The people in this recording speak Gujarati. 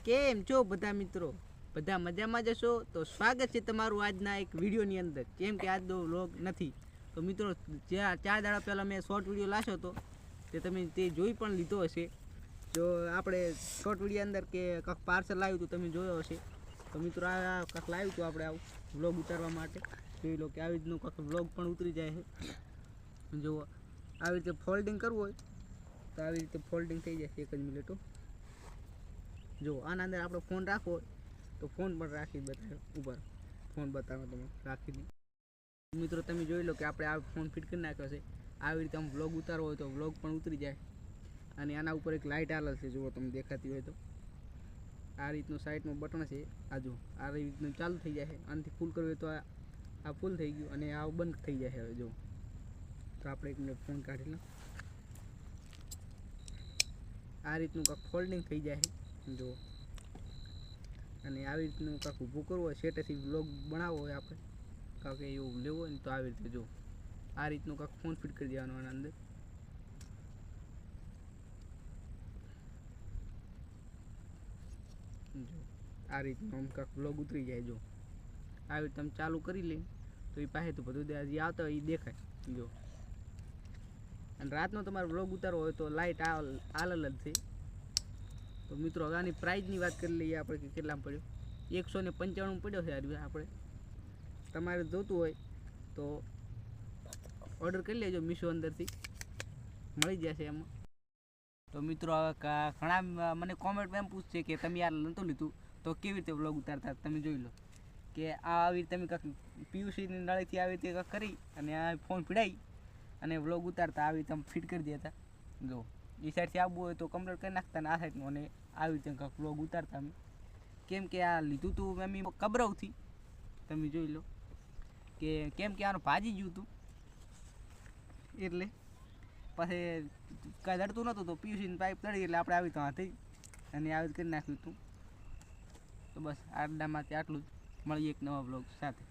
કેમ છો બધા મિત્રો? બધા મજામાં જશો? તો સ્વાગત છે તમારું આજના એક વિડીયોની અંદર. કેમ કે આજનો વ્લોગ નથી તો મિત્રો, ચાર દાડા પહેલાં મેં શોર્ટ વિડીયો લાવ્યો હતો તે તમે તે જોઈ પણ લીધો હશે. જો આપણે શોર્ટ વિડીયો અંદર કે કંઈક પાર્સલ લાવ્યું હતું તમે જોયો હશે. તો મિત્રો આ કંઈક લાવ્યું હતું આપણે આવું વ્લોગ ઉતારવા માટે. જોઈ લો કે આવી રીતનું કંઈક વ્લોગ પણ ઉતરી જાય છે. જો આવી રીતે ફોલ્ડિંગ કરવું હોય તો આવી રીતે ફોલ્ડિંગ થઈ જાય છે એક જ મિનિટો. જો આના અંદર આપણો ફોન રાખવો હોય તો ફોન પણ રાખી બતાવે ઉપર ફોન બતાવો તમે રાખીને. મિત્રો તમે જોઈ લો કે આપણે આ ફોન ફિટ કરી નાખ્યો છે. આવી રીતે આમ વ્લોગ ઉતારવો હોય તો વ્લોગ પણ ઉતરી જાય. અને આના ઉપર એક લાઇટ આવેલ છે, જુઓ તમને દેખાતી હોય તો. આ રીતનું સાઈડનું બટન છે, આ જો આ રીતનું ચાલુ થઈ જાય છે. આનાથી ફૂલ કરવું હોય તો આ ફૂલ થઈ ગયું અને આ બંધ થઈ જાય હવે. જો તો આપણે એક મિનિટ ફોન કાઢી લો. આ રીતનું કાંક ફોલ્ડિંગ થઈ જાય છે જો. અને આવી રીતનું કાંક ઊભું કરવું હોય, સેટેથી વ્લોગ બનાવવો હોય આપણે કાંક એવું લેવું હોય ને તો આવી રીતે જો આ રીતનું કાંક ફોન ફિટ કરી દેવાનું આના અંદર. જો આ રીતનું આમ કાંક વ્લોગ ઉતરી જાય. જો આવી રીતે તમે ચાલુ કરી લે તો એ પાસે તો બધું જે આવતા હોય એ દેખાય. જો અને રાતનો તમારે વ્લોગ ઉતારવો હોય તો લાઇટ આલ જ છે. તો મિત્રો હવે આની પ્રાઇઝની વાત કરી લઈએ આપણે કે કેટલામાં પડ્યો. 195 પડ્યો છે આપણે. તમારે જોતું હોય તો ઓર્ડર કરી લેજો મીશો અંદરથી, મળી જશે એમાં. તો મિત્રો હવે ઘણા મને કોમેન્ટમાં એમ પૂછશે કે તમે યાર નહોતું લીધું તો કેવી રીતે વ્લોગ ઉતારતા. તમે જોઈ લો કે આવી રીતે તમે કાંઈક પીયુસીની નળીથી આવી રીતે કાંઈક કરી અને આ ફોન પીડાઈ અને વ્લોગ ઉતારતા આવી રીતે ફિટ કરી દેતા. જો એ સાઈડથી આવવું હોય તો કમ્પ્લીટ કરી નાખતા ને આ સાઈડનું, અને આવી રીતે કાંઈક વ્લોગ ઉતારતા અમે. કેમ કે આ લીધું હતું એમ કબરવથી, તમે જોઈ લો કે કેમ કે આનું ભાજી ગયું હતું એટલે પછી કાંઈ દડતું નહોતું તો પીયુસીની પાઇપ દળી એટલે આપણે આવી તો હાથી અને આવી કરી નાખ્યું હતું. તો બસ આટલામાંથી આટલું જ. મળીએ એક નવા વ્લોગ સાથે.